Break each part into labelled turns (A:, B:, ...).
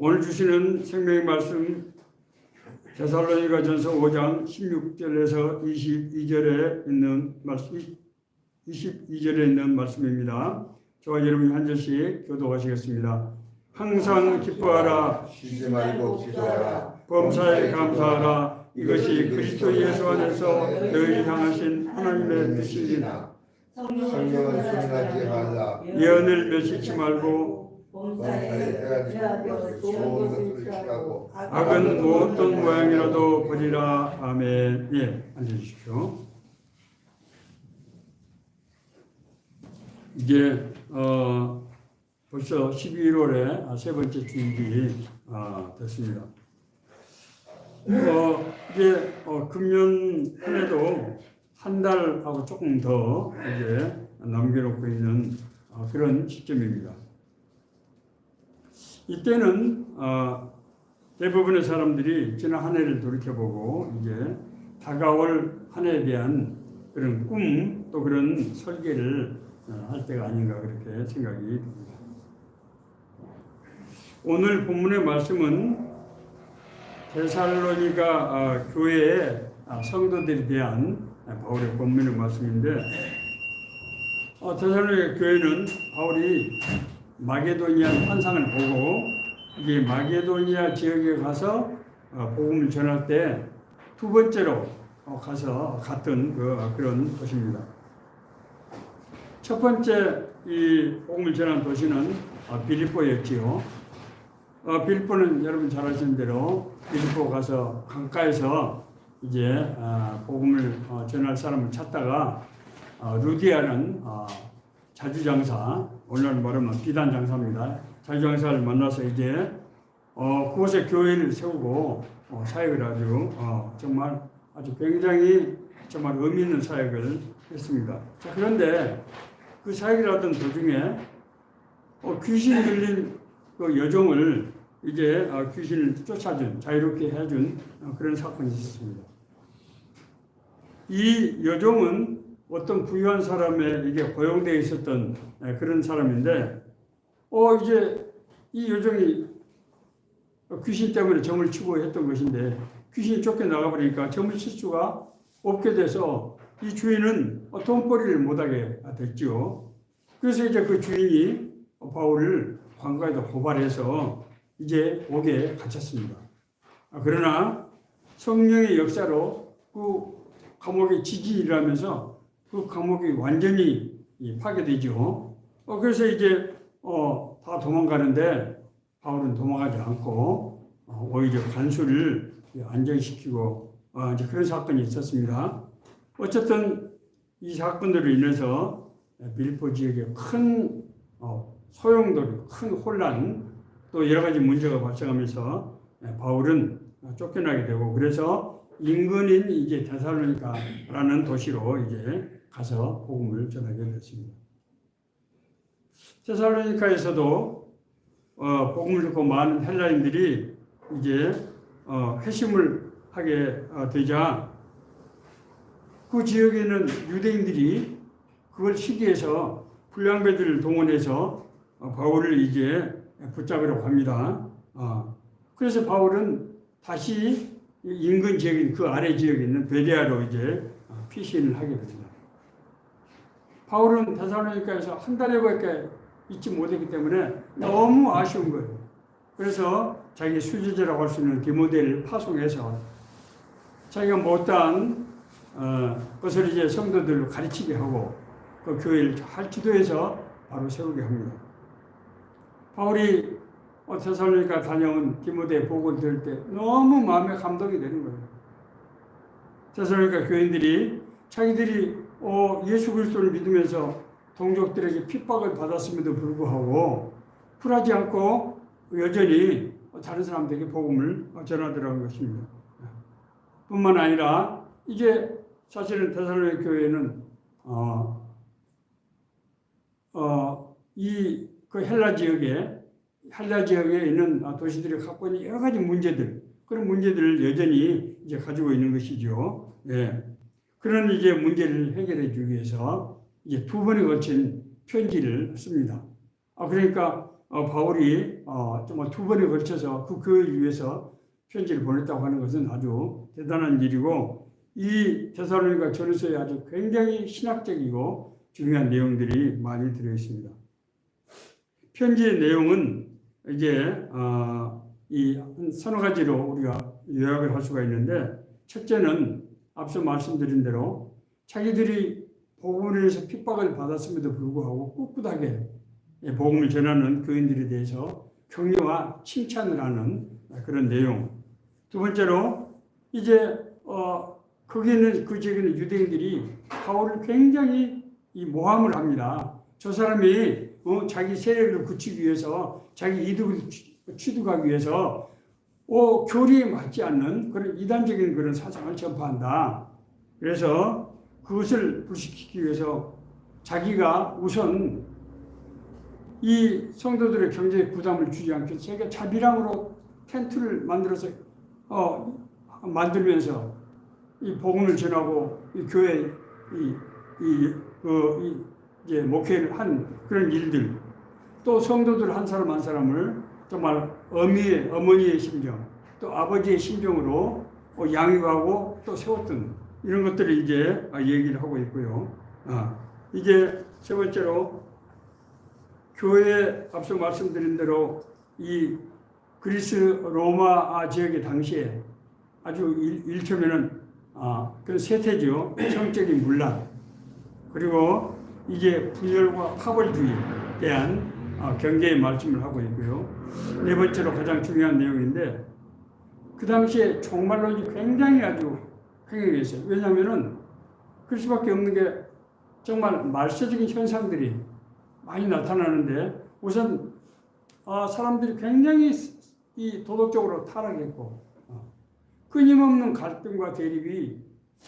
A: 오늘 주시는 생명의 말씀 데살로니가전서 5장 16절에서 22절에 있는 말씀, 22절에 있는 말씀입니다. 저와 여러분이 한 절씩 교독하시겠습니다. 항상 기뻐하라,
B: 쉬지 말고 기도하라,
A: 범사에 감사하라. 이것이 그리스도 예수 안에서 너희를 향하신 하나님의 뜻이니라.
B: 성령을 소진하지 말라.
A: 예언을 멸시치 말고
B: 범사에 해가 좋은 것을 취하고
A: 악은 어떤 모양이라도 버리라. 아멘. 예, 앉으십시오. 이제 벌써 11월에 세 번째 주일이 됐습니다. 이제 금년 한 해도 한 달하고 조금 더 이제 남겨놓고 있는 그런 시점입니다. 이때는 대부분의 사람들이 지난 한 해를 돌이켜보고 이제 다가올 한 해에 대한 그런 꿈 또 그런 설계를 할 때가 아닌가 그렇게 생각이 듭니다. 오늘 본문의 말씀은 데살로니가 교회의 성도들에 대한 바울의 본문의 말씀인데, 데살로니가 교회는 바울이 마게도니아 환상을 보고 이게 마게도니아 지역에 가서 복음을 전할 때 두 번째로 가서 갔던 그런 도시입니다. 첫 번째 이 복음을 전한 도시는 빌립보였지요. 빌립보는 여러분 잘 아시는 대로 빌립보 가서 강가에서 이제 복음을 전할 사람을 찾다가 루디아는 자주장사, 오늘날 말하면 비단장사입니다. 자주장사를 만나서 이제 그곳에 교회를 세우고 사역을 정말 아주 굉장히 정말 의미 있는 사역을 했습니다. 자, 그런데 그 사역을 하던 도중에 귀신 들린 그 여종을 이제 귀신을 쫓아준, 자유롭게 해준 그런 사건이 있었습니다. 이 여종은 어떤 부유한 사람에게 고용되어 있었던 그런 사람인데, 이제 이 여종이 귀신 때문에 점을 치고 했던 것인데, 귀신이 쫓겨나가버리니까 점을 칠 수가 없게 돼서 이 주인은 돈벌이를 못하게 됐죠. 그래서 이제 그 주인이 바울을 관가에다 고발해서 이제 옥에 갇혔습니다. 그러나 성령의 역사로 그 감옥의 지지를 하면서 그 감옥이 완전히 파괴되죠. 그래서 이제 다 도망가는데 바울은 도망가지 않고 오히려 간수를 안정시키고 이제 그런 사건이 있었습니다. 어쨌든 이 사건들로 인해서 빌립보 지역에 큰 소용돌이, 큰 혼란, 또 여러 가지 문제가 발생하면서 바울은 쫓겨나게 되고, 그래서 인근인 이제 데살로니가라는 도시로 이제 가서 복음을 전하게 됐습니다. 데살로니가에서도 복음을 듣고 많은 헬라인들이 이제 회심을 하게 되자 그 지역에 있는 유대인들이 그걸 시기해서 불량배들을 동원해서 바울을 이제 붙잡으려고 합니다. 그래서 바울은 다시 인근 지역인 그 아래 지역에 있는 베레아로 이제 피신을 하게 됩니다. 바울은 데살로니가에서 한 달에밖에 있지 못했기 때문에 너무 아쉬운 거예요. 그래서 자기 수제자라고 할 수 있는 디모데를 파송해서 자기가 못한 것을 이제 성도들로 가르치게 하고 그 교회를 잘 지도해서 바로 세우게 합니다. 바울이 데살로니가 다녀온 디모데 복음을 들을 때 너무 마음에 감동이 되는 거예요. 데살로니가 교인들이 자기들이 예수 그리스도를 믿으면서 동족들에게 핍박을 받았음에도 불구하고 굴하지 않고 여전히 다른 사람들에게 복음을 전하더라는 것입니다. 뿐만 아니라 이제 사실은 데살로니가 교회는 그 헬라 지역에 있는 도시들이 갖고 있는 여러 가지 문제들, 그런 문제들을 여전히 이제 가지고 있는 것이죠. 예. 그런 이제 문제를 해결해 주기 위해서 이제 두 번에 걸친 편지를 씁니다. 그러니까 바울이 정말 2번에 걸쳐서 그 교회를 위해서 편지를 보냈다고 하는 것은 아주 대단한 일이고, 이 데살로니가 전서에 아주 굉장히 신학적이고 중요한 내용들이 많이 들어 있습니다. 편지의 내용은 이제 이 서너 가지로 우리가 요약을 할 수가 있는데, 첫째는 앞서 말씀드린 대로 자기들이 복음을 위해서 핍박을 받았음에도 불구하고 꿋꿋하게 복음을 전하는 교인들에 대해서 격려와 칭찬을 하는 그런 내용. 두 번째로 이제 거기 있는 그 지역에 있는 유대인들이 바울을 굉장히 모함을 합니다. 저 사람이 자기 세력을 굳히기 위해서, 자기 이득을 취득하기 위해서 교리에 맞지 않는 그런 이단적인 그런 사상을 전파한다. 그래서 그것을 불식시키기 위해서 자기가 우선 이 성도들의 경제에 부담을 주지 않게 자기가 자비랑으로 텐트를 만들어서 만들면서 이 복음을 전하고 이 교회 이제 목회를 한 그런 일들, 또 성도들 한 사람 한 사람을 정말 어머니의 심정, 또 아버지의 심정으로 양육하고 또 세웠던 이런 것들을 이제 얘기를 하고 있고요. 이제 세 번째로 교회 앞서 말씀드린 대로 이 그리스 로마 지역의 당시에 아주 일초면은 그런 세태죠. 성적인 문란, 그리고 이제 분열과 파벌주의에 대한 경계의 말씀을 하고 있고요. 네 번째로 가장 중요한 내용인데, 그 당시에 종말론이 굉장히 아주 횡행했어요. 왜냐하면은 그럴 수밖에 없는 게 정말 말세적인 현상들이 많이 나타나는데, 우선 사람들이 굉장히 이 도덕적으로 타락했고 끊임없는 갈등과 대립이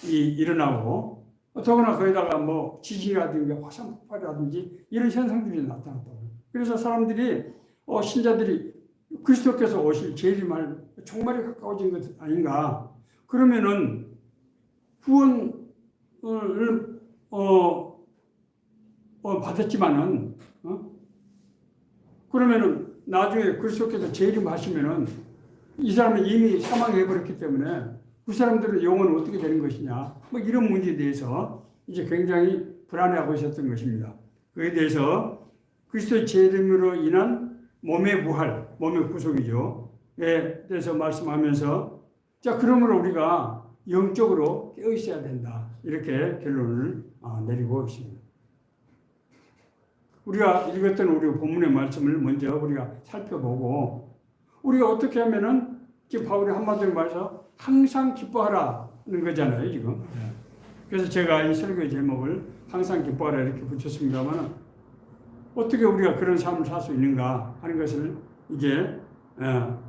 A: 일어나고, 더구나 거기다가 뭐 지진이라든지 화산 폭발이라든지 이런 현상들이 나타났다고. 그래서 사람들이 신자들이 그리스도께서 오실 재림할 종말이 가까워진 것 아닌가. 그러면은 구원을 받았지만은 그러면은 나중에 그리스도께서 재림하시면은 이 사람은 이미 사망해 버렸기 때문에 그 사람들의 영혼은 어떻게 되는 것이냐, 뭐 이런 문제에 대해서 이제 굉장히 불안해하고 있었던 것입니다. 그에 대해서 그리스도의 재림으로 인한 몸의 부활, 몸의 구속이죠. 에 대해서 말씀하면서, 자, 그러므로 우리가 영적으로 깨어 있어야 된다. 이렇게 결론을 내리고 있습니다. 우리가 읽었던 우리 본문의 말씀을 먼저 우리가 살펴보고, 우리가 어떻게 하면은 지금 바울이 한마디로 말해서 항상 기뻐하라는 거잖아요, 지금. 그래서 제가 이 설교의 제목을 항상 기뻐하라 이렇게 붙였습니다만, 어떻게 우리가 그런 삶을 살 수 있는가 하는 것을 이제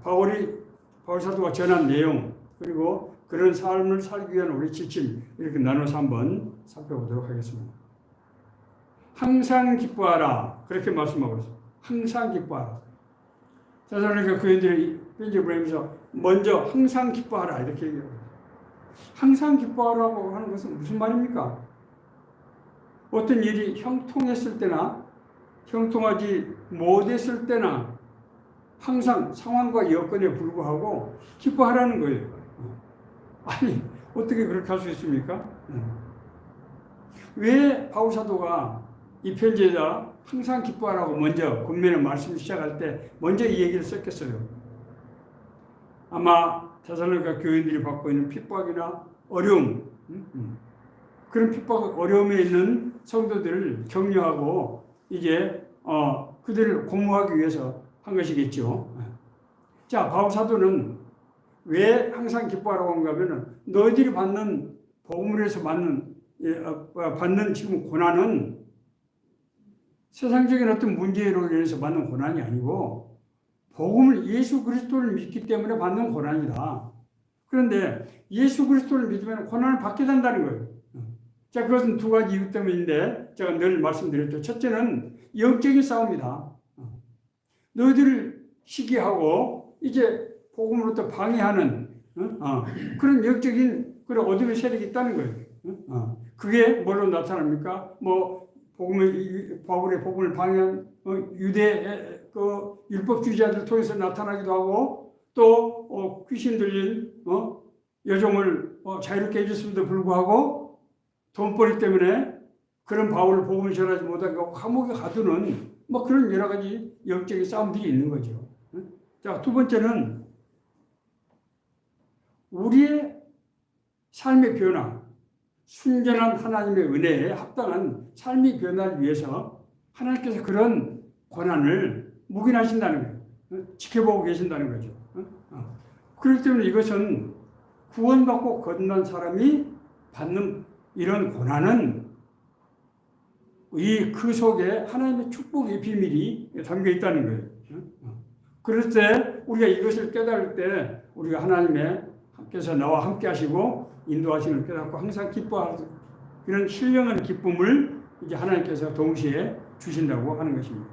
A: 바울 사도가 전한 내용, 그리고 그런 삶을 살기 위한 우리 지침, 이렇게 나눠서 한번 살펴보도록 하겠습니다. 항상 기뻐하라, 그렇게 말씀하고 있습니다. 항상 기뻐하라. 데살로니가 교인들이 편지를 보내면서 먼저 항상 기뻐하라 이렇게 얘기합니다. 항상 기뻐하라고 하는 것은 무슨 말입니까? 어떤 일이 형통했을 때나 형통하지 못했을 때나 항상 상황과 여건에 불구하고 기뻐하라는 거예요. 아니, 어떻게 그렇게 할 수 있습니까? 왜 바울 사도가 이 편지에다 항상 기뻐하라고 먼저 권면의 말씀을 시작할 때 먼저 이 얘기를 썼겠어요? 아마 데살로니가 교인들이 받고 있는 핍박이나 어려움, 그런 핍박, 어려움에 있는 성도들을 격려하고 이제 그들을 고무하기 위해서 한 것이겠죠. 자, 바울 사도는 왜 항상 기뻐하라고 한가 하면은, 너희들이 받는 복음을 해서 받는 지금 고난은 세상적인 어떤 문제로 인해서 받는 고난이 아니고 복음을, 예수 그리스도를 믿기 때문에 받는 고난이다. 그런데 예수 그리스도를 믿으면 고난을 받게 된다는 거예요. 자, 그것은 두 가지 이유 때문인데 제가 늘 말씀드렸죠. 첫째는 영적인 싸움이다. 너희들을 시기하고 이제 복음으로부터 방해하는 그런 영적인 그런 어둠의 세력이 있다는 거예요. 그게 뭘로 나타납니까? 뭐 바울의 복음을 방해한 유대 그 율법주의자들 통해서 나타나기도 하고 또 귀신 들린 여종을 자유롭게 해줬음에도 불구하고 돈벌이 때문에 그런 바울을 복음을 전하지 못하고 감옥에 가두는 뭐 그런 여러 가지 영적인 싸움들이 있는 거죠. 자, 두 번째는 우리의 삶의 변화, 순전한 하나님의 은혜에 합당한 삶의 변화를 위해서 하나님께서 그런 권한을 묵인하신다는 거예요. 지켜보고 계신다는 거죠. 그렇기 때문에 이것은 구원받고 거듭난 사람이 받는 이런 권한은 그 속에 하나님의 축복의 비밀이 담겨 있다는 거예요. 그럴 때 우리가 이것을 깨달을 때 우리가 하나님께서 나와 함께 하시고 인도하시는 깨닫고 항상 기뻐하는 그런 신령한 기쁨을 이제 하나님께서 동시에 주신다고 하는 것입니다.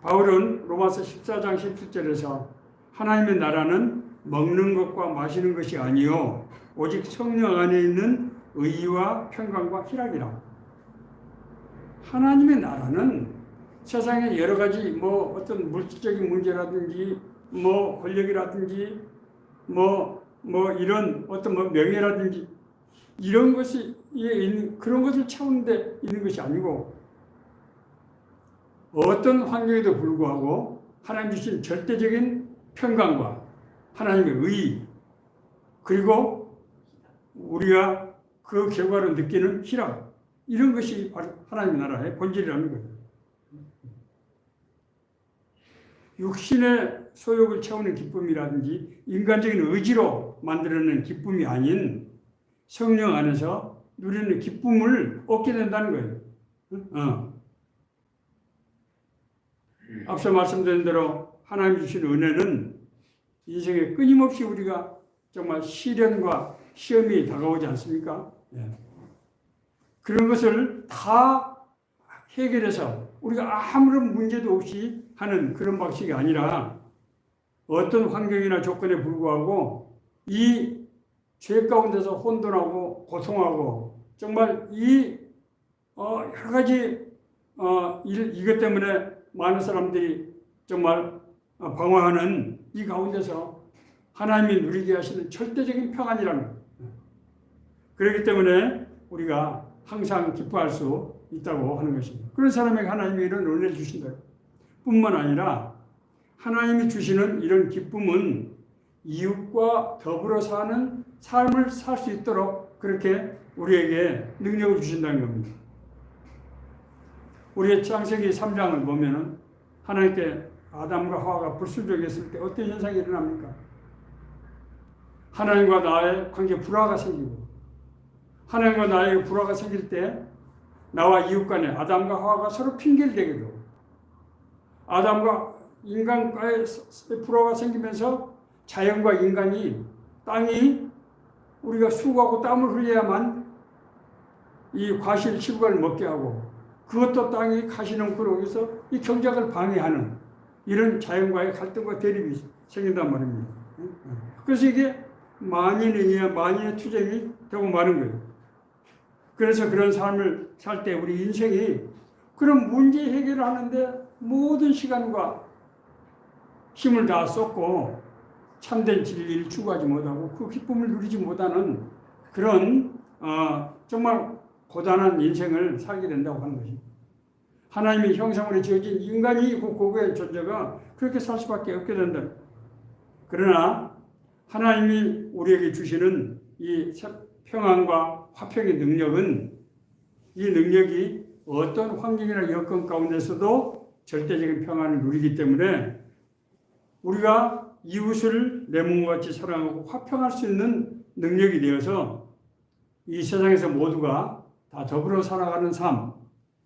A: 바울은 로마서 14장 17절에서 하나님의 나라는 먹는 것과 마시는 것이 아니요 오직 성령 안에 있는 의와 평강과 희락이라. 하나님의 나라는 세상에 여러 가지 뭐 어떤 물질적인 문제라든지 뭐 권력이라든지 뭐 이런 어떤 뭐 명예라든지 이런 것이 있는 그런 것을 채우는데 있는 것이 아니고 어떤 환경에도 불구하고 하나님 주신 절대적인 평강과 하나님의 의 그리고 우리가 그 결과로 느끼는 희락 이런 것이 바로 하나님의 나라의 본질이라는 거예요. 육신의 소욕을 채우는 기쁨이라든지 인간적인 의지로 만들어낸 기쁨이 아닌 성령 안에서 누리는 기쁨을 얻게 된다는 거예요. 앞서 말씀드린 대로 하나님 주신 은혜는 인생에 끊임없이 우리가 정말 시련과 시험이 다가오지 않습니까? 그런 것을 다 해결해서 우리가 아무런 문제도 없이 하는 그런 방식이 아니라 어떤 환경이나 조건에 불구하고 이 죄 가운데서 혼돈하고 고통하고 정말 이 여러 가지 이것 때문에 많은 사람들이 정말 방황하는 이 가운데서 하나님이 누리게 하시는 절대적인 평안이라는 거예요. 그렇기 때문에 우리가 항상 기뻐할 수 있다고 하는 것입니다. 그런 사람에게 하나님이 이런 은혜를 주신다. 뿐만 아니라 하나님이 주시는 이런 기쁨은 이웃과 더불어 사는 삶을 살 수 있도록 그렇게 우리에게 능력을 주신다는 겁니다. 우리의 창세기 3장을 보면은 하나님께 아담과 하와가 불순종했을 때 어떤 현상이 일어납니까? 하나님과 나의 관계에 불화가 생기고 하나님과 나에게 불화가 생길 때 나와 이웃 간에 아담과 하와가 서로 핑계를 대게 되고 아담과 인간과의 불화가 생기면서 자연과 인간이 땅이 우리가 수고하고 땀을 흘려야만 이 과실 식물을 먹게 하고 그것도 땅이 가시농토로 해서 이 경작을 방해하는 이런 자연과의 갈등과 대립이 생긴단 말입니다. 그래서 이게 만인의 투쟁이 되고 마는 거예요. 그래서 그런 삶을 살 때 우리 인생이 그런 문제 해결을 하는데 모든 시간과 힘을 다 쏟고 참된 진리를 추구하지 못하고 그 기쁨을 누리지 못하는 그런 정말 고단한 인생을 살게 된다고 하는 것입니다. 하나님의 형상으로 지어진 인간이 그 고고의 존재가 그렇게 살 수밖에 없게 된다. 그러나 하나님이 우리에게 주시는 이 평안과 화평의 능력은 이 능력이 어떤 환경이나 여건 가운데서도 절대적인 평안을 누리기 때문에 우리가 이웃을 내 몸과 같이 사랑하고 화평할 수 있는 능력이 되어서 이 세상에서 모두가 다 더불어 살아가는 삶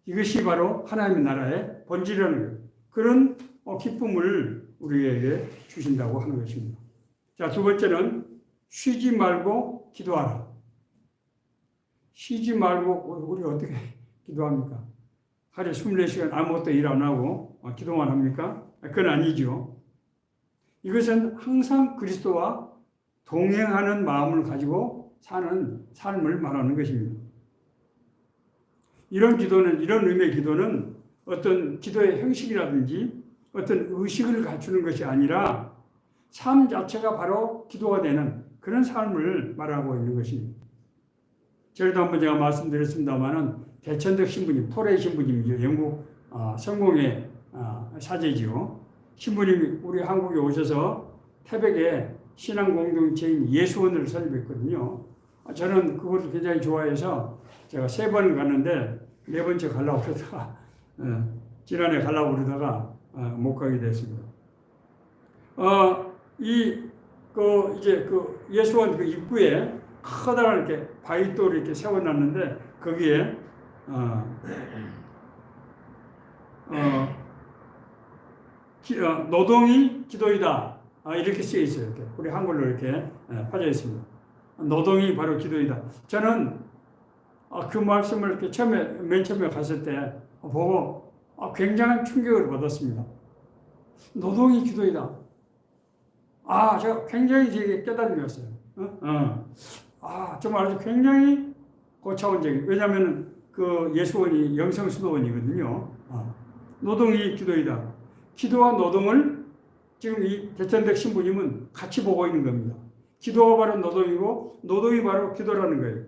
A: 이것이 바로 하나님의 나라의 본질이라는 거예요. 그런 기쁨을 우리에게 주신다고 하는 것입니다. 자, 두 번째는 쉬지 말고 기도하라. 쉬지 말고 우리 어떻게 기도합니까? 하루에 24시간 아무것도 일 안 하고 기도만 합니까? 그건 아니죠. 이것은 항상 그리스도와 동행하는 마음을 가지고 사는 삶을 말하는 것입니다. 이런 기도는, 이런 의미의 기도는 어떤 기도의 형식이라든지 어떤 의식을 갖추는 것이 아니라 삶 자체가 바로 기도가 되는 그런 삶을 말하고 있는 것입니다. 저희도 한번 제가 말씀드렸습니다만은 대천덕 신부님, 토레 신부님이죠. 영국 성공의 사제지요. 신부님이 우리 한국에 오셔서 태백에 신앙 공동체인 예수원을 설립했거든요. 저는 그것을 굉장히 좋아해서 제가 3번 갔는데 4번째 가려고 그러다가 지난해 가려고 그러다가 못 가게 됐습니다. 이제 그 예수원 그 입구에 커다란 이렇게 바위돌을 이렇게 세워놨는데 거기에 노동이 기도이다. 이렇게 쓰여 있어요. 이렇게. 우리 한글로 이렇게 파져 있습니다. 노동이 바로 기도이다. 저는 그 말씀을 이렇게 맨 처음에 갔을 때 보고 굉장한 충격을 받았습니다. 노동이 기도이다. 제가 굉장히 제게 깨달음이었어요. 정말 아주 굉장히 고차원적인. 왜냐하면 그 예수원이 영성수도원이거든요. 노동이 기도이다. 기도와 노동을 지금 이 대천덕 신부님은 같이 보고 있는 겁니다. 기도가 바로 노동이고 노동이 바로 기도라는 거예요.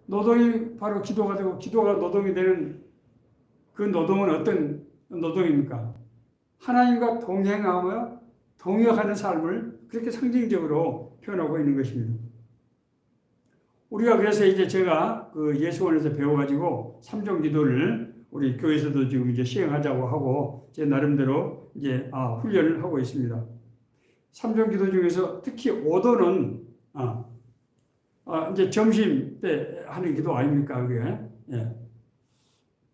A: 노동이 바로 기도가 되고 기도가 노동이 되는 그 노동은 어떤 노동입니까? 하나님과 동행하며 동역하는 삶을 그렇게 상징적으로 표현하고 있는 것입니다. 우리가 그래서 이제 제가 그 예수원에서 배워가지고 3종 기도를 우리 교회에서도 지금 이제 시행하자고 하고 제 나름대로 이제 훈련을 하고 있습니다. 3종 기도 중에서 특히 5도는 이제 점심 때 하는 기도 아닙니까 그게? 예.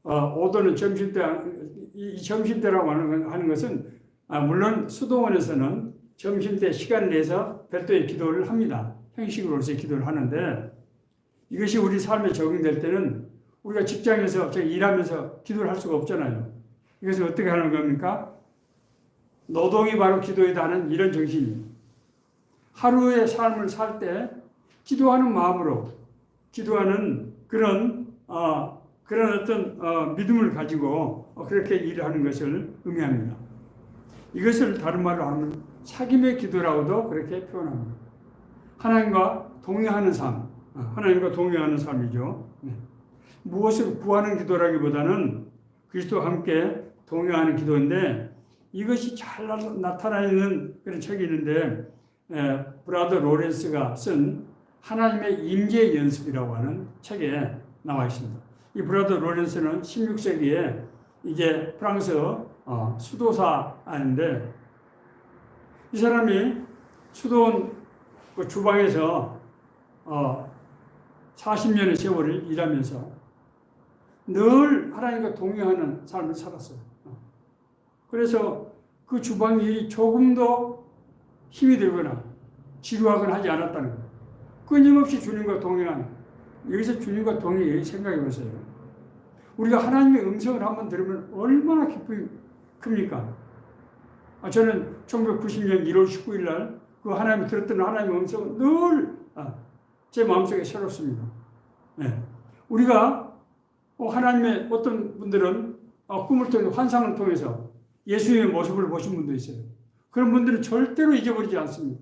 A: 5도는 점심 때 이 점심 때라고 하는 것은 물론 수도원에서는 점심 때 시간을 내서 별도의 기도를 합니다. 형식으로서의 기도를 하는데 이것이 우리 삶에 적용될 때는 우리가 직장에서 일하면서 기도를 할 수가 없잖아요. 이것을 어떻게 하는 겁니까? 노동이 바로 기도이다 하는 이런 정신이 하루의 삶을 살 때 기도하는 마음으로 기도하는 그런 어떤 믿음을 가지고 그렇게 일하는 것을 의미합니다. 이것을 다른 말로 하면 사귐의 기도라고도 그렇게 표현합니다. 하나님과 동행하는 삶, 하나님과 동행하는 삶이죠. 무엇을 구하는 기도라기보다는 그리스도와 함께 동행하는 기도인데 이것이 잘 나타나 있는 그런 책이 있는데 브라더 로렌스가 쓴 하나님의 임재 연습이라고 하는 책에 나와 있습니다. 이 브라더 로렌스는 16세기에 이제 프랑스 수도사인데 이 사람이 수도원 그 주방에서 40년의 세월을 일하면서 늘 하나님과 동행하는 삶을 살았어요. 그래서 그 주방 일이 조금도 힘이 들거나 지루하거나 하지 않았다는 거예요. 끊임없이 주님과 동행하는, 여기서 주님과 동행이 생각해 보세요. 우리가 하나님의 음성을 한번 들으면 얼마나 기쁨이 큽니까? 저는 1990년 1월 19일 날 그 하나님이 들었던 하나님의 음성은 늘 제 마음속에 새롭습니다. 네. 우리가 하나님의 어떤 분들은 꿈을 통해 환상을 통해서 예수님의 모습을 보신 분도 있어요. 그런 분들은 절대로 잊어버리지 않습니다.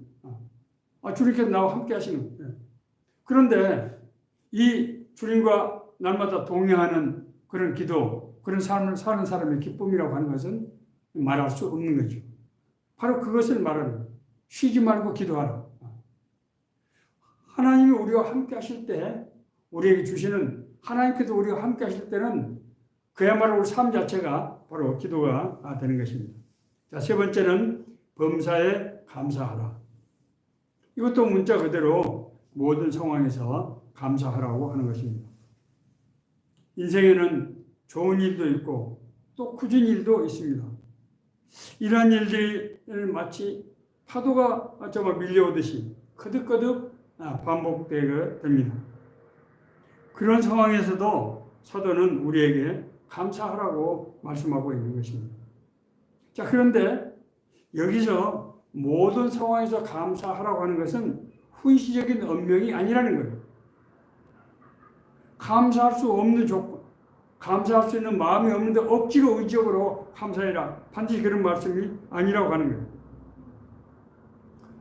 A: 주님께서 나와 함께 하시는. 네. 그런데 이 주님과 날마다 동행하는 그런 기도, 그런 삶을 사는 사람의 기쁨이라고 하는 것은 말할 수 없는 거죠. 바로 그것을 말하는 거예요. 쉬지 말고 기도하라. 하나님이 우리와 함께 하실 때, 우리에게 주시는, 하나님께서 우리와 함께 하실 때는 그야말로 우리 삶 자체가 바로 기도가 되는 것입니다. 자, 세 번째는 범사에 감사하라. 이것도 문자 그대로 모든 상황에서 감사하라고 하는 것입니다. 인생에는 좋은 일도 있고 또 굳은 일도 있습니다. 이러한 일들을 마치 파도가 정말 밀려오듯이 거듭거듭 반복되게 됩니다. 그런 상황에서도 사도는 우리에게 감사하라고 말씀하고 있는 것입니다. 자, 그런데 여기서 모든 상황에서 감사하라고 하는 것은 훈시적인 언명이 아니라는 거예요. 감사할 수 없는 조건, 감사할 수 있는 마음이 없는데 억지로 의지적으로 감사해라. 반드시 그런 말씀이 아니라고 하는 거예요.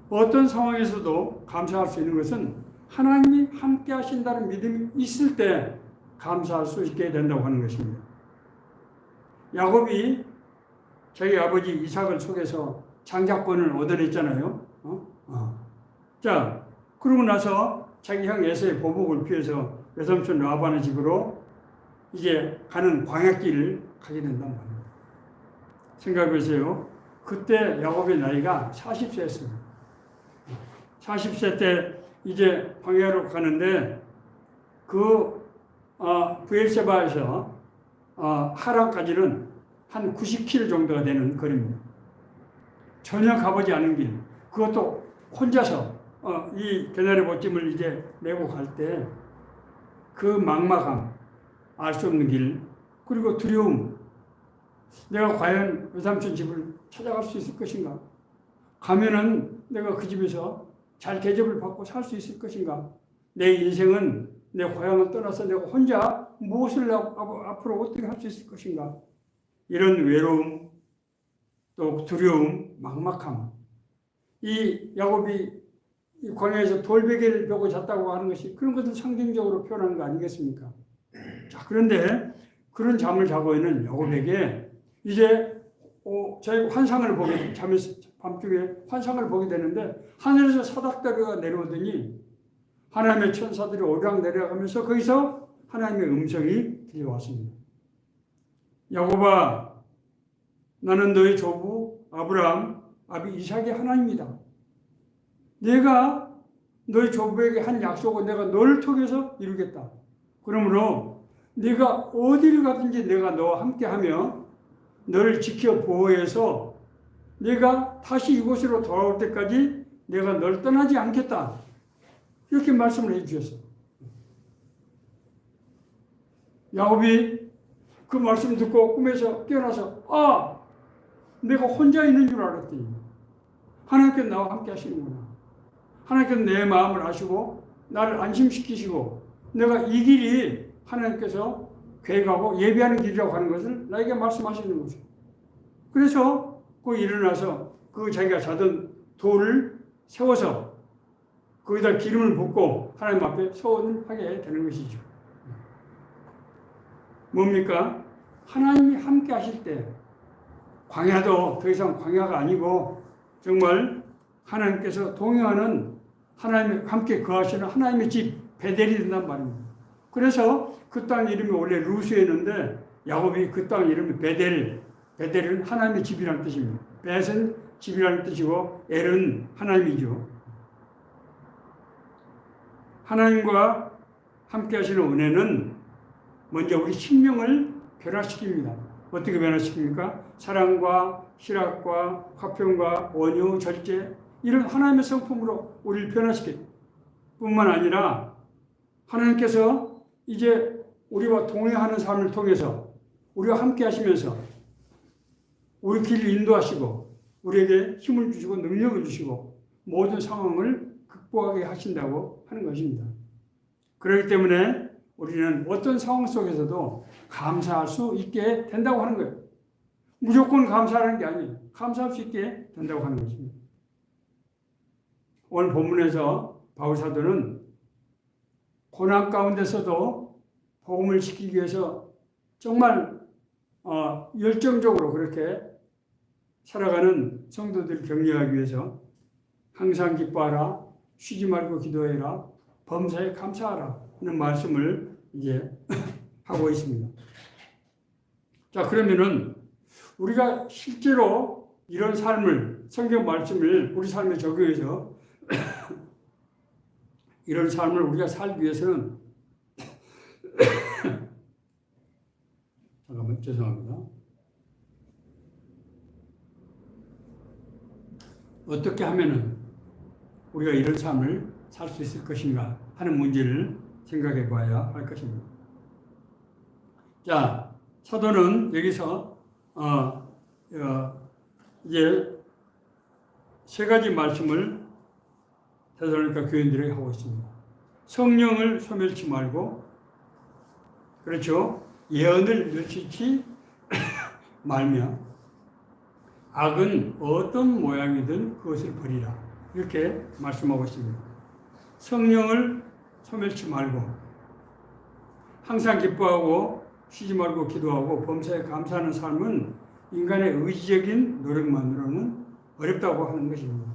A: 어떤 상황에서도 감사할 수 있는 것은 하나님이 함께 하신다는 믿음이 있을 때 감사할 수 있게 된다고 하는 것입니다. 야곱이 자기 아버지 이삭을 속여서 장자권을 얻어냈잖아요. 자, 그러고 나서 자기 형 에서의 보복을 피해서 외삼촌 라반의 집으로 이제 가는 광야길을 가게 된단 말입니다. 생각해보세요. 그때 야곱의 나이가 40세였습니다. 40세 때 이제 광야로 가는데 브엘세바에서 하란까지는 한 90km 정도가 되는 거리입니다. 전혀 가보지 않은 길, 그것도 혼자서 이 개나리 보찜을 이제 메고 갈 때 그 막막함, 알 수 없는 길, 그리고 두려움, 내가 과연 외삼촌 집을 찾아갈 수 있을 것인가? 가면은 내가 그 집에서 잘 대접을 받고 살 수 있을 것인가? 내 인생은 내 고향을 떠나서 내가 혼자 무엇을 앞으로 어떻게 할 수 있을 것인가? 이런 외로움, 또 두려움, 막막함. 이 야곱이 이 광야에서 돌베개를 베고 잤다고 하는 것이 그런 것을 상징적으로 표현하는 거 아니겠습니까? 자, 그런데 그런 잠을 자고 있는 야곱에게 이제 저희 환상을 보게, 잠에서 밤중에 환상을 보게 되는데 하늘에서 사닥다리가 내려오더니 하나님의 천사들이 오르락 내려가면서 거기서 하나님의 음성이 들려왔습니다. 야곱아, 나는 너의 조부 아브라함, 아비 이삭의 하나님이다. 내가 너희 조부에게 한 약속은 내가 너를 통해서 이루겠다. 그러므로 네가 어디를 가든지 내가 너와 함께하며 너를 지켜 보호해서 내가 다시 이곳으로 돌아올 때까지 내가 널 떠나지 않겠다. 이렇게 말씀을 해주셨어요. 야곱이 그 말씀 듣고 꿈에서 깨어나서 내가 혼자 있는 줄 알았더니 하나님께서 나와 함께 하시는구나. 하나님께서 내 마음을 아시고 나를 안심시키시고 내가 이 길이 하나님께서 계획하고 예비하는 길이라고 하는 것을 나에게 말씀하시는 거죠. 그래서 그 일어나서 그 자기가 자던 돌을 세워서 거기다 기름을 붓고 하나님 앞에 서원하게 되는 것이죠. 뭡니까? 하나님이 함께 하실 때 광야도 더 이상 광야가 아니고 정말 하나님께서 동행하는 하나님이 함께 거하시는 하나님의 집 베델이 된단 말입니다. 그래서 그 땅 이름이 원래 루스였는데 야곱이 그 땅 이름이 베델은 하나님의 집이라는 뜻입니다. 벳은 집이라는 뜻이고 엘은 하나님이죠. 하나님과 함께 하시는 은혜는 먼저 우리 심령을 변화시킵니다. 어떻게 변화시킵니까? 사랑과 희락과 화평과 온유, 절제 이런 하나님의 성품으로 우리를 변화시켜요. 뿐만 아니라 하나님께서 이제 우리와 동행하는 삶을 통해서 우리와 함께 하시면서 우리 길을 인도하시고 우리에게 힘을 주시고 능력을 주시고 모든 상황을 극복하게 하신다고 하는 것입니다. 그렇기 때문에 우리는 어떤 상황 속에서도 감사할 수 있게 된다고 하는 거예요. 무조건 감사하는 게 아니에요. 감사할 수 있게 된다고 하는 것입니다. 오늘 본문에서 바울사도는 고난 가운데서도 복음을 지키기 위해서 정말 열정적으로 그렇게 살아가는 성도들을 격려하기 위해서 항상 기뻐하라, 쉬지 말고 기도해라, 범사에 감사하라 하는 말씀을 이제 하고 있습니다. 자, 그러면은 우리가 실제로 이런 삶을 성경 말씀을 우리 삶에 적용해서 이런 삶을 우리가 살기 위해서는 잠깐만 죄송합니다. 어떻게 하면은 우리가 이런 삶을 살 수 있을 것인가 하는 문제를 생각해 봐야 할 것입니다. 자, 사도는 여기서 이제 세 가지 말씀을 데살로니가 교인들에게 하고 있습니다. 성령을 소멸치 말고, 그렇죠? 예언을 놓치지 말며 악은 어떤 모양이든 그것을 버리라. 이렇게 말씀하고 있습니다. 성령을 소멸치 말고 항상 기뻐하고 쉬지 말고 기도하고 범사에 감사하는 삶은 인간의 의지적인 노력만으로는 어렵다고 하는 것입니다.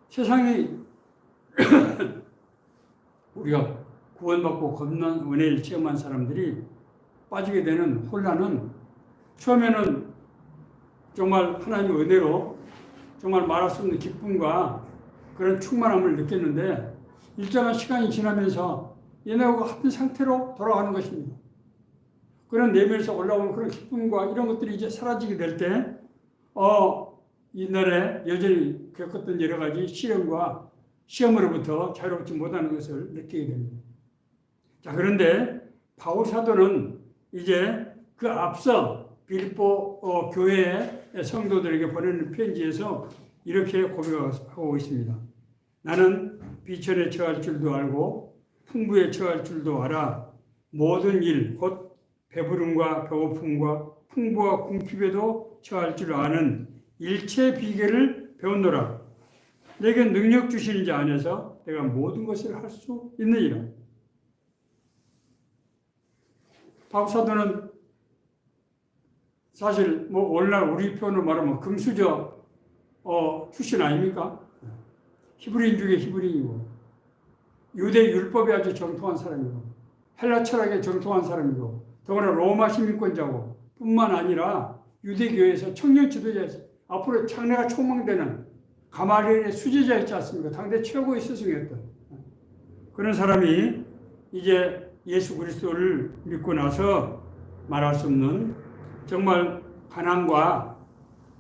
A: 세상이 우리가 구원받고 겁난 은혜를 체험한 사람들이 빠지게 되는 혼란은 처음에는 정말 하나님의 은혜로 정말 말할 수 없는 기쁨과 그런 충만함을 느꼈는데 일정한 시간이 지나면서 옛날과 같은 상태로 돌아가는 것입니다. 그런 내면에서 올라오는 그런 기쁨과 이런 것들이 이제 사라지게 될 때, 옛날에 여전히 겪었던 여러 가지 시련과 시험으로부터 자유롭지 못하는 것을 느끼게 됩니다. 자, 그런데 바울 사도는 이제 그 앞서 빌립보 교회의 성도들에게 보내는 편지에서 이렇게 고백하고 있습니다. 나는 비천에 처할 줄도 알고 풍부에 처할 줄도 알아. 모든 일, 곧 배부름과 배고픔과 풍부와 궁핍에도 처할 줄 아는 일체 비결을 배웠노라. 내게 능력 주시는 자 안에서 내가 모든 것을 할 수 있느니라. 바울 사도는 사실 오늘날 우리 표현으로 말하면 금수저 출신 아닙니까? 히브리인 중에 히브리인이고 유대 율법에 아주 정통한 사람이고 헬라 철학에 정통한 사람이고 더구나 로마 시민권자고 뿐만 아니라 유대교회에서 청년 지도자였어요. 앞으로 장래가 촉망되는 가말리엘의 수제자였지 않습니까? 당대 최고의 스승이었던 그런 사람이 이제 예수 그리스도를 믿고 나서 말할 수 없는 정말 가난과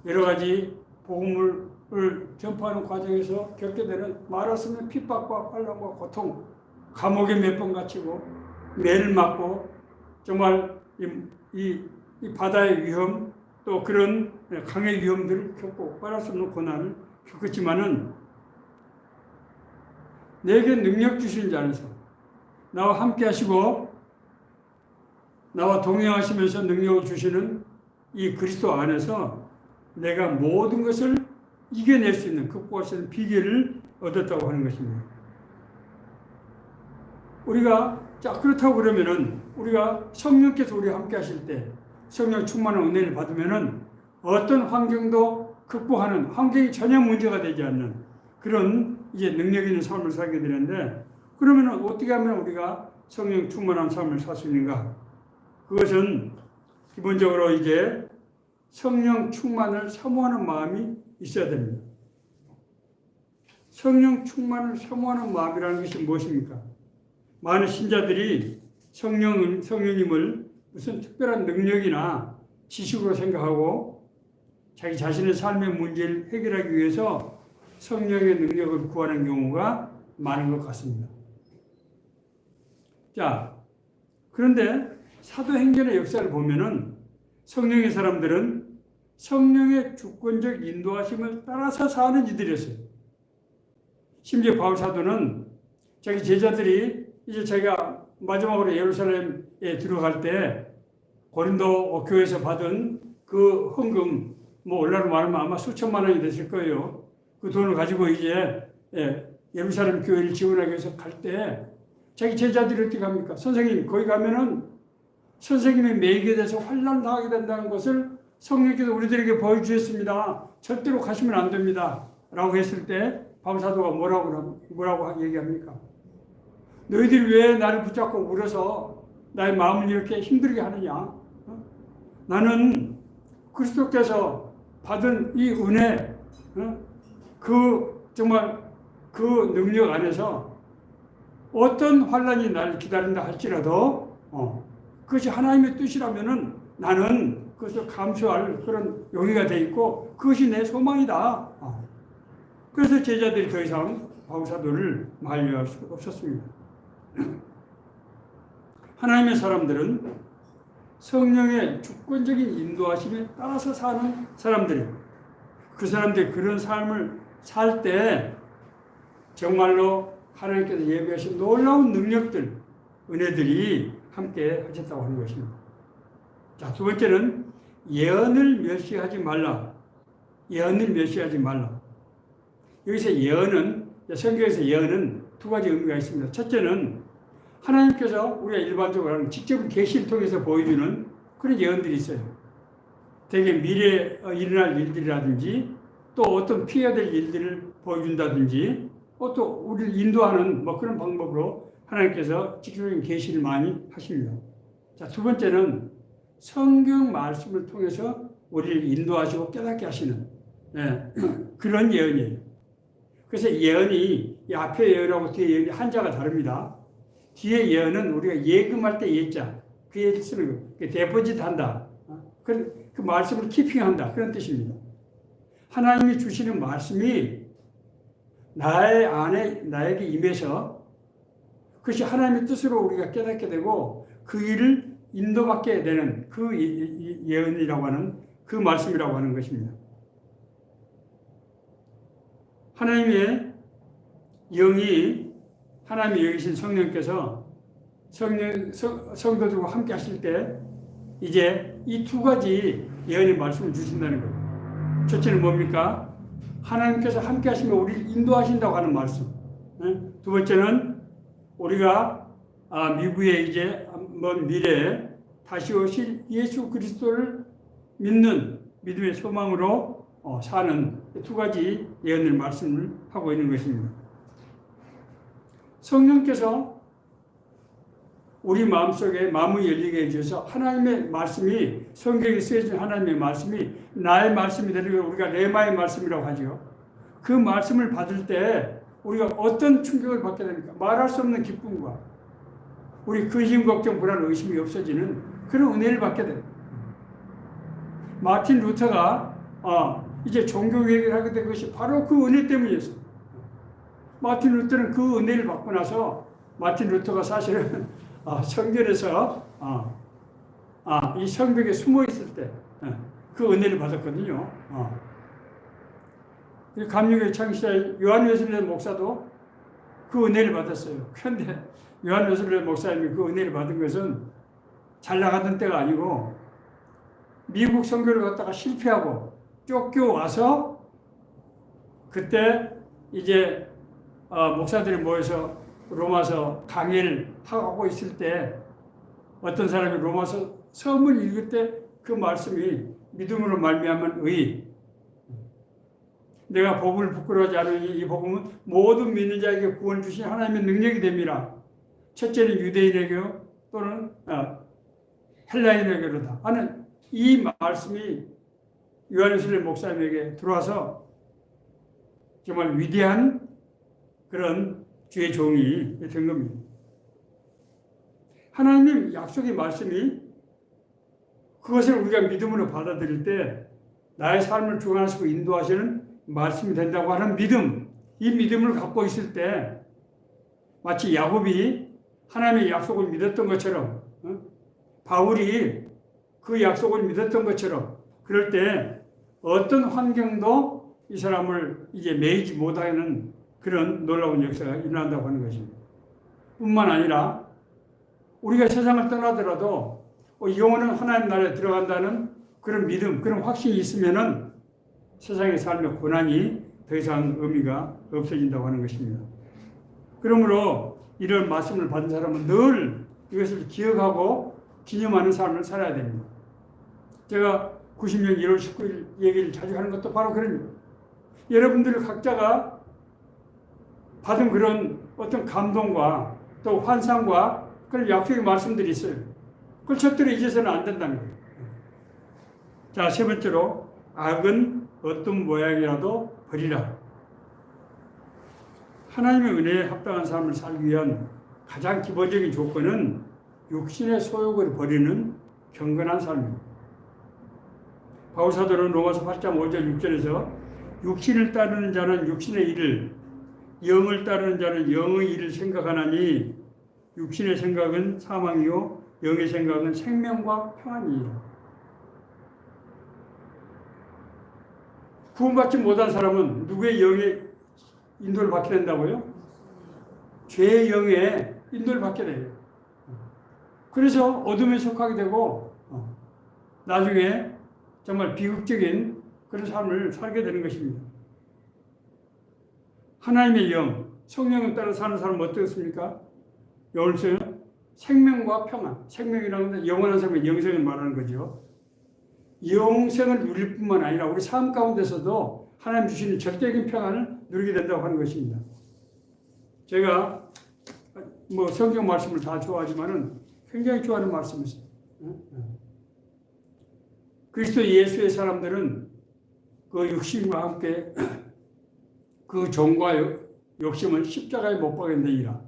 A: 여러 가지 복음을 전파하는 과정에서 겪게 되는 말할 수 없는 핍박과 환난과 고통, 감옥에 몇 번 갇히고 매를 맞고 정말 이 바다의 위험 또 그런 강의 위험들을 겪고 말할 수 없는 고난을 겪었지만은 내게 능력 주시는 자 안에서 나와 함께 하시고 나와 동행하시면서 능력을 주시는 이 그리스도 안에서 내가 모든 것을 이겨낼 수 있는 극복할 수 있는 비결을 얻었다고 하는 것입니다. 우리가 그렇다고 그러면은 우리가 성령께서 우리와 함께 하실 때 성령 충만한 은혜를 받으면은 어떤 환경도 극복하는 환경이 전혀 문제가 되지 않는 그런 이제 능력 있는 삶을 살게 되는데 그러면은 어떻게 하면 우리가 성령 충만한 삶을 살 수 있는가? 그것은 기본적으로 이제 성령 충만을 사모하는 마음이 있어야 됩니다. 성령 충만을 사모하는 마음이라는 것이 무엇입니까? 많은 신자들이 성령님을 무슨 특별한 능력이나 지식으로 생각하고 자기 자신의 삶의 문제를 해결하기 위해서 성령의 능력을 구하는 경우가 많은 것 같습니다. 자, 그런데 사도행전의 역사를 보면은 성령의 사람들은 성령의 주권적 인도하심을 따라서 사는 이들이었어요. 심지어 바울 사도는 자기 제자들이 이제 자기가 마지막으로 예루살렘에 들어갈 때 고린도 교회에서 받은 그 헌금 오늘날로 말하면 아마 수천만 원이 됐을 거예요. 그 돈을 가지고 이제 예루살렘 교회를 지원하기 위해서 갈 때 자기 제자들이 어떻게 합니까? 선생님 거기 가면은 선생님의 매익에 대해서 환난 당하게 된다는 것을 성령께서 우리들에게 보여주셨습니다. 절대로 가시면 안 됩니다. 라고 했을 때 바울 사도가 뭐라고 얘기합니까? 너희들이 왜 나를 붙잡고 물어서 나의 마음을 이렇게 힘들게 하느냐? 나는 그리스도께서 받은 이 은혜, 정말 그 능력 안에서 어떤 환난이 나를 기다린다 할지라도 그것이 하나님의 뜻이라면은 나는 그것을 감수할 그런 용의가 돼 있고 그것이 내 소망이다. 그래서 제자들이 더 이상 바울 사도를 만류할 수 없었습니다. 하나님의 사람들은 성령의 주권적인 인도하심에 따라서 사는 사람들이에요. 그 사람들이 그런 삶을 살 때 정말로 하나님께서 예비하신 놀라운 능력들, 은혜들이 함께 하셨다고 하는 것입니다. 자, 두 번째는 예언을 멸시하지 말라. 예언을 멸시하지 말라. 여기서 예언은, 성경에서 예언은 두 가지 의미가 있습니다. 첫째는 하나님께서 우리가 일반적으로 하는 직접 계시를 통해서 보여주는 그런 예언들이 있어요. 되게 미래에 일어날 일들이라든지 또 어떤 피해야 될 일들을 보여준다든지 또 우리를 인도하는 뭐 그런 방법으로 하나님께서 직접적인 계시를 많이 하십니다. 자, 두 번째는 성경 말씀을 통해서 우리를 인도하시고 깨닫게 하시는 그런 예언이에요. 그래서 예언이 이 앞에 예언하고 뒤에 예언이 한자가 다릅니다. 뒤에 예언은 우리가 예금할 때 예자, 그 예를 쓰는 거, 데포짓 한다. 그 말씀을 키핑한다. 그런 뜻입니다. 하나님이 주시는 말씀이 나의 안에 나에게 임해서 그것이 하나님의 뜻으로 우리가 깨닫게 되고 그 일을 인도받게 되는 그 예언이라고 하는 그 말씀이라고 하는 것입니다. 하나님의 영이 하나님이 여기신 성령께서 성도들과 함께 하실 때 이제 이 두 가지 예언의 말씀을 주신다는 거예요. 첫째는 뭡니까? 하나님께서 함께 하시면 우리를 인도하신다고 하는 말씀. 두 번째는 우리가 미국에 이제 먼 미래에 다시 오실 예수 그리스도를 믿는 믿음의 소망으로 사는 두 가지 예언의 말씀을 하고 있는 것입니다. 성령께서 우리 마음속에 마음을 열리게 해주셔서 하나님의 말씀이 성경에 쓰여진 하나님의 말씀이 나의 말씀이 되는 걸 우리가 레마의 말씀이라고 하죠. 그 말씀을 받을 때 우리가 어떤 충격을 받게 됩니까? 말할 수 없는 기쁨과 우리 근심, 걱정, 불안, 의심이 없어지는 그런 은혜를 받게 됩니다. 마틴 루터가 이제 종교 얘기를 하게 된 것이 바로 그 은혜 때문이었어요. 마틴 루터는 그 은혜를 받고 나서 마틴 루터가 사실은 성전에서 이 성벽에 숨어 있을 때 그 은혜를 받았거든요. 감리교회 창시자 요한 웨슬레 목사도 그 은혜를 받았어요. 그런데 요한 웨슬레 목사님이 그 은혜를 받은 것은 잘 나가던 때가 아니고 미국 선교를 갔다가 실패하고 쫓겨와서 그때 이제 목사들이 모여서 로마서 강의를 하고 있을 때 어떤 사람이 로마서 처음을 읽을 때 그 말씀이 믿음으로 말미암은 의, 내가 복음을 부끄러워하지 않으니 이 복음은 모든 믿는 자에게 구원 주신 하나님의 능력이 됩니다. 첫째는 유대인에게 또는 헬라인에게로다 하는 이 말씀이 요한웨슬레 목사님에게 들어와서 정말 위대한 그런 주의 종이 된 겁니다. 하나님의 약속의 말씀이 그것을 우리가 믿음으로 받아들일 때 나의 삶을 주관하시고 인도하시는 말씀이 된다고 하는 믿음, 이 믿음을 갖고 있을 때 마치 야곱이 하나님의 약속을 믿었던 것처럼 바울이 그 약속을 믿었던 것처럼 그럴 때 어떤 환경도 이 사람을 이제 매이지 못하는 그런 놀라운 역사가 일어난다고 하는 것입니다. 뿐만 아니라 우리가 세상을 떠나더라도 영원한 하나님 나라에 들어간다는 그런 믿음, 그런 확신이 있으면은 세상의 삶의 고난이 더 이상 의미가 없어진다고 하는 것입니다. 그러므로 이런 말씀을 받은 사람은 늘 이것을 기억하고 기념하는 삶을 살아야 됩니다. 제가 90년 1월 19일 얘기를 자주 하는 것도 바로 그런 거예요. 여러분들 각자가 받은 그런 어떤 감동과 또 환상과 그런 약속의 말씀들이 있어요. 그걸 절대로 잊어서는 안 된다는 거예요. 자, 세 번째로 악은 어떤 모양이라도 버리라. 하나님의 은혜에 합당한 삶을 살기 위한 가장 기본적인 조건은 육신의 소욕을 버리는 경건한 삶입니다. 바울 사도는 로마서 8장 5절 6절에서 육신을 따르는 자는 육신의 일을, 영을 따르는 자는 영의 일을 생각하나니 육신의 생각은 사망이요 영의 생각은 생명과 평안이에요. 구원받지 못한 사람은 누구의 영에 인도를 받게 된다고요? 죄의 영에 인도를 받게 돼요. 그래서 어둠에 속하게 되고 나중에 정말 비극적인 그런 삶을 살게 되는 것입니다. 하나님의 영, 성령을 따라 사는 사람은 어떻습니까? 여기서는 생명과 평안, 생명이라는 건 영원한 생명, 영생을 말하는 거죠. 영생을 누릴 뿐만 아니라 우리 삶 가운데서도 하나님 주시는 절대적인 평안을 누리게 된다고 하는 것입니다. 제가 뭐 성경 말씀을 다 좋아하지만은 굉장히 좋아하는 말씀이 있어요. 그리스도 예수의 사람들은 그 육신과 함께 그 종과 욕심을 십자가에 못 박았느니라.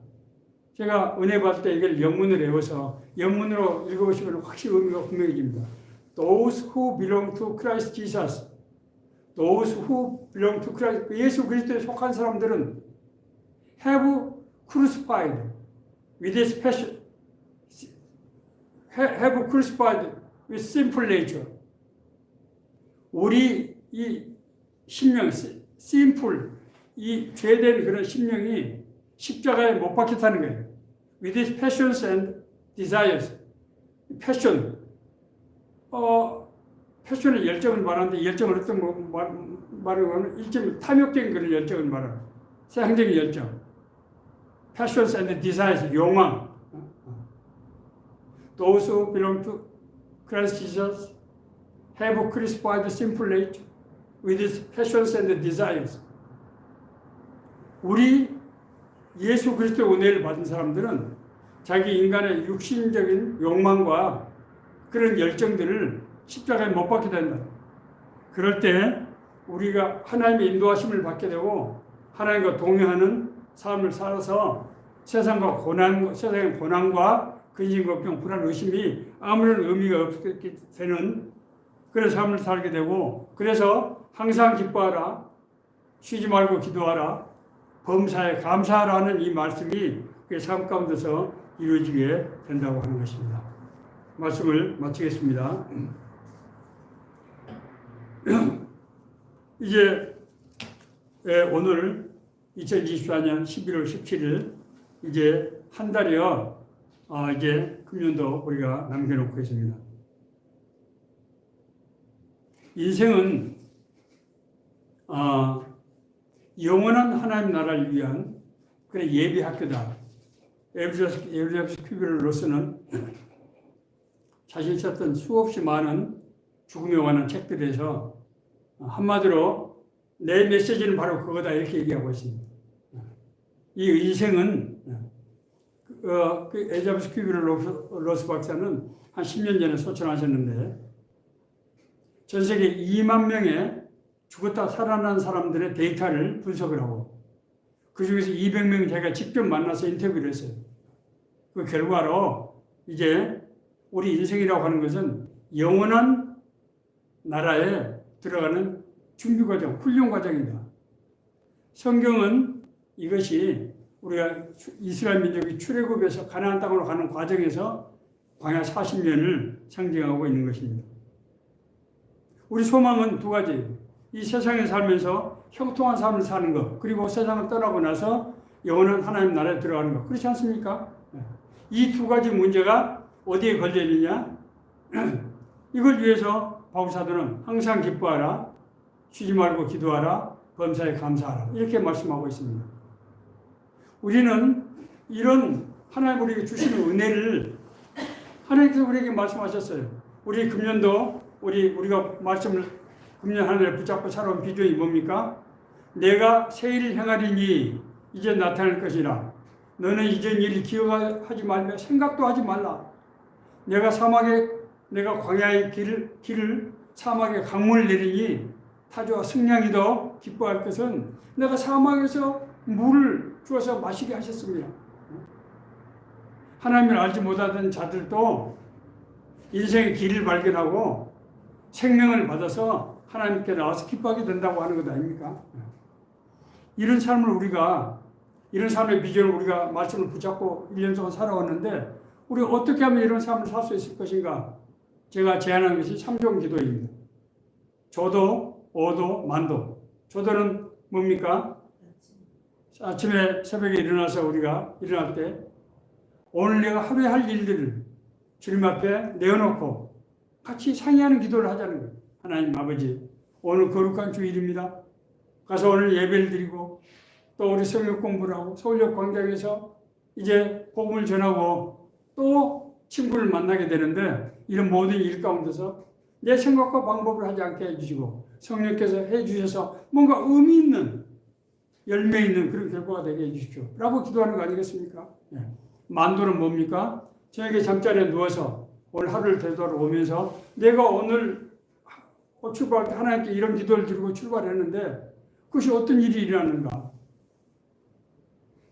A: 제가 은혜 받을 때 이걸 영문을 외워서 영문으로 읽어보시면 확실히 의미가 분명해집니다. Those who belong to Christ Jesus, those who belong to Christ, 예수 그리스도에 속한 사람들은 have crucified with his passion, have crucified with sinful nature. 우리 이 심령, sinful, 이 죄된 그런 심령이 십자가에 못 박혔다는 거예요. With his passions and desires. passion. 패션의 열정을 말하는데 열정을 어떤 말하는 일점 탐욕적인 그런 열정을 말하는 세상적인 열정. passions and desires. 욕망. Those who belong to Christ Jesus have crucified the sinful nature with its passions and desires. 우리 예수 그리스도의 은혜를 받은 사람들은 자기 인간의 육신적인 욕망과 그런 열정들을 십자가에 못 박게 된다. 그럴 때 우리가 하나님의 인도하심을 받게 되고 하나님과 동행하는 삶을 살아서 세상의 고난과 근심, 걱정, 불안, 의심이 아무런 의미가 없게 되는 그런 삶을 살게 되고, 그래서 항상 기뻐하라, 쉬지 말고 기도하라, 범사에 감사하라는 이 말씀이 그 삶 가운데서 이루어지게 된다고 하는 것입니다. 말씀을 마치겠습니다. 이제 오늘 2024년 11월 17일 이제 한 달여 이제 금년도 우리가 남겨놓고 있습니다. 인생은 영원한 하나님 나라를 위한 그런 예비 학교다. 엘리자베스 큐비로서는 자신이 썼던 수없이 많은 죽음에 관한 책들에서 한마디로 내 메시지는 바로 그거다 이렇게 얘기하고 있습니다. 이 인생은 엘리자베스 큐비로스 박사는 한 10년 전에 소천하셨는데 전 세계 2만 명의 죽었다 살아난 사람들의 데이터를 분석을 하고 그 중에서 200명 제가 직접 만나서 인터뷰를 했어요. 그 결과로 이제 우리 인생이라고 하는 것은 영원한 나라에 들어가는 준비 과정, 훈련 과정이다. 성경은 이것이 우리가 이스라엘 민족이 출애굽에서 가나안 땅으로 가는 과정에서 광야 40년을 상징하고 있는 것입니다. 우리 소망은 두 가지. 이 세상에 살면서 형통한 삶을 사는 것, 그리고 세상을 떠나고 나서 영원한 하나님 나라에 들어가는 것. 그렇지 않습니까? 이 두 가지 문제가 어디에 걸려 있느냐? 이걸 위해서 바울사도는 항상 기뻐하라, 쉬지 말고 기도하라, 범사에 감사하라. 이렇게 말씀하고 있습니다. 우리는 이런 하나님 우리에게 주시는 은혜를 하나님께서 우리에게 말씀하셨어요. 우리 금년도 우리가 말씀을 금년 한 해를 붙잡고 살아온 비전이 뭡니까? 내가 새 일을 행하리니 이제 나타날 것이라. 너는 이전 일을 기억하지 말며 생각도 하지 말라. 내가 광야의 길을 사막에 강물을 내리니 타조와 승냥이도 기뻐할 것은 내가 사막에서 물을 주어서 마시게 하셨습니다. 하나님을 알지 못하던 자들도 인생의 길을 발견하고 생명을 받아서 하나님께 나와서 기뻐하게 된다고 하는 것 아닙니까? 이런 삶의 비전을 우리가 말씀을 붙잡고 1년 동안 살아왔는데 우리가 어떻게 하면 이런 삶을 살 수 있을 것인가? 제가 제안한 것이 3종 기도입니다. 조도, 오도, 만도. 조도는 뭡니까? 아침에 새벽에 일어나서 우리가 일어날 때 오늘 내가 하루에 할 일들을 주님 앞에 내어놓고 같이 상의하는 기도를 하자는 거예요. 하나님 아버지, 오늘 거룩한 주일입니다. 가서 오늘 예배를 드리고 또 우리 성역 공부를 하고 서울역 광장에서 이제 복음을 전하고 또 친구를 만나게 되는데 이런 모든 일 가운데서 내 생각과 방법을 하지 않게 해주시고 성령께서 해주셔서 뭔가 의미 있는 열매 있는 그런 결과가 되게 해주십시오 라고 기도하는 거 아니겠습니까? 만도는 뭡니까? 저녁에 잠자리에 누워서 오늘 하루를 되돌아오면서 내가 오늘 출발할 때 하나님께 이런 기도를 드리고 출발했는데 그것이 어떤 일이 일어났는가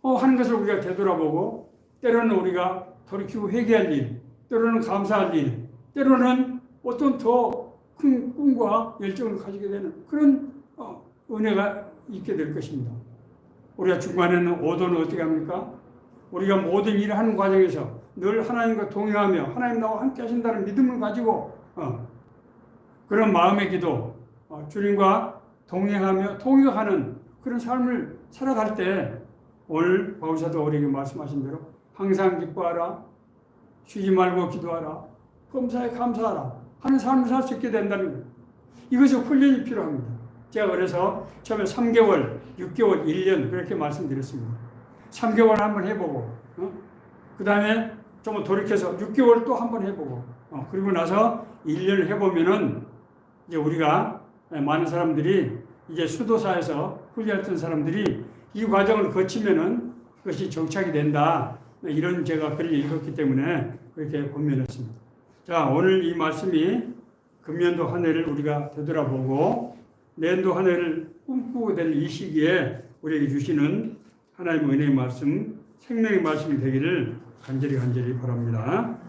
A: 하는 것을 우리가 되돌아보고 때로는 우리가 돌이키고 회개할 일, 때로는 감사할 일, 때로는 어떤 더 큰 꿈과 열정을 가지게 되는 그런 은혜가 있게 될 것입니다. 우리가 중간에는 오도는 어떻게 합니까? 우리가 모든 일을 하는 과정에서 늘 하나님과 동행하며 하나님 나와 함께 하신다는 믿음을 가지고 그런 마음의 기도, 주님과 동행하며 통역하는 그런 삶을 살아갈 때 오늘 바울사도 우리에게 말씀하신 대로 항상 기뻐하라, 쉬지 말고 기도하라, 범사에 감사하라 하는 삶을 살 수 있게 된다는 거예요. 이것이 훈련이 필요합니다. 제가 그래서 처음에 3개월, 6개월, 1년 그렇게 말씀드렸습니다. 3개월 한번 해보고 그 다음에 좀 돌이켜서 6개월 또 한번 해보고 그리고 나서 1년을 해보면은 이제 우리가 많은 사람들이 이제 수도사에서 훈련했던 사람들이 이 과정을 거치면은 그것이 정착이 된다. 이런 제가 글을 읽었기 때문에 그렇게 권면했습니다. 자, 오늘 이 말씀이 금년도 한 해를 우리가 되돌아보고 내년도 한 해를 꿈꾸게 될 이 시기에 우리에게 주시는 하나님의 은혜의 말씀, 생명의 말씀이 되기를 간절히 바랍니다.